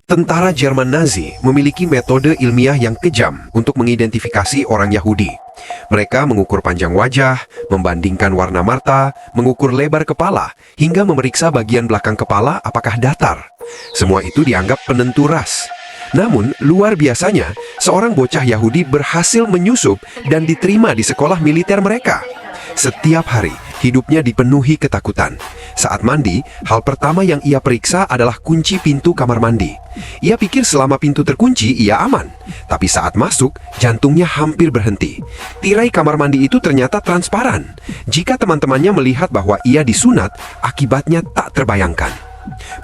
Tentara Jerman Nazi memiliki metode ilmiah yang kejam untuk mengidentifikasi orang Yahudi. Mereka mengukur panjang wajah, membandingkan warna mata, mengukur lebar kepala, hingga memeriksa bagian belakang kepala apakah datar. Semua itu dianggap penentu ras. Namun, luar biasanya, seorang bocah Yahudi berhasil menyusup dan diterima di sekolah militer mereka. Setiap hari, hidupnya dipenuhi ketakutan. Saat mandi, hal pertama yang ia periksa adalah kunci pintu kamar mandi. Ia pikir selama pintu terkunci, ia aman. Tapi saat masuk, jantungnya hampir berhenti. Tirai kamar mandi itu ternyata transparan. Jika teman-temannya melihat bahwa ia disunat, akibatnya tak terbayangkan.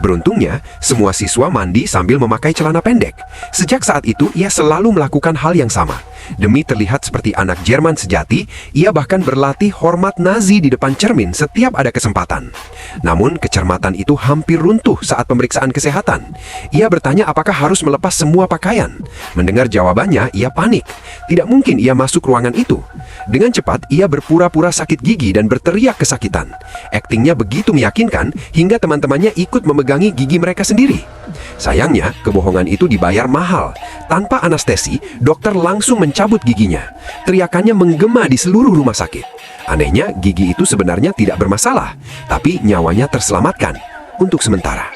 Beruntungnya, semua siswa mandi sambil memakai celana pendek. Sejak saat itu, ia selalu melakukan hal yang sama. Demi terlihat seperti anak Jerman sejati, ia bahkan berlatih hormat Nazi di depan cermin setiap ada kesempatan. Namun, kecermatan itu hampir runtuh saat pemeriksaan kesehatan. Ia bertanya apakah harus melepas semua pakaian. Mendengar jawabannya, ia panik. Tidak mungkin ia masuk ruangan itu. Dengan cepat, ia berpura-pura sakit gigi dan berteriak kesakitan. Aktingnya begitu meyakinkan hingga teman-temannya ikut memegangi gigi mereka sendiri. Sayangnya, kebohongan itu dibayar mahal. Tanpa anestesi, dokter langsung mencabut giginya. Teriakannya menggema di seluruh rumah sakit. Anehnya, gigi itu sebenarnya tidak bermasalah, tapi nyawanya terselamatkan untuk sementara.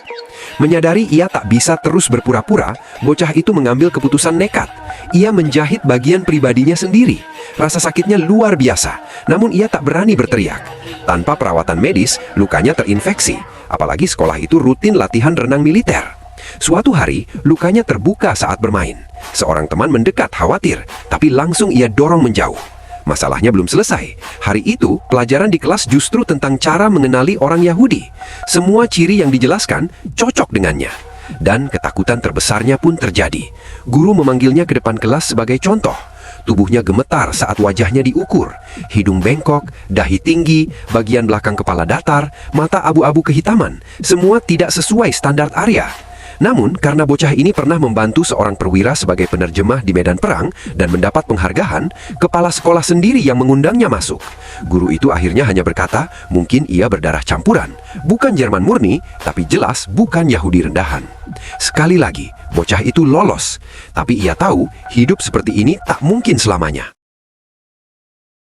Menyadari ia tak bisa terus berpura-pura, bocah itu mengambil keputusan nekat. Ia menjahit bagian pribadinya sendiri. Rasa sakitnya luar biasa, namun ia tak berani berteriak. Tanpa perawatan medis, lukanya terinfeksi. Apalagi sekolah itu rutin latihan renang militer. Suatu hari, lukanya terbuka saat bermain. Seorang teman mendekat khawatir, tapi langsung ia dorong menjauh. Masalahnya belum selesai. Hari itu, pelajaran di kelas justru tentang cara mengenali orang Yahudi. Semua ciri yang dijelaskan cocok dengannya. Dan ketakutan terbesarnya pun terjadi. Guru memanggilnya ke depan kelas sebagai contoh. Tubuhnya gemetar saat wajahnya diukur. Hidung bengkok, dahi tinggi, bagian belakang kepala datar, mata abu-abu kehitaman. Semua tidak sesuai standar Arya. Namun, karena bocah ini pernah membantu seorang perwira sebagai penerjemah di medan perang dan mendapat penghargaan, kepala sekolah sendiri yang mengundangnya masuk. Guru itu akhirnya hanya berkata, mungkin ia berdarah campuran. Bukan Jerman murni, tapi jelas bukan Yahudi rendahan. Sekali lagi, bocah itu lolos. Tapi ia tahu, hidup seperti ini tak mungkin selamanya.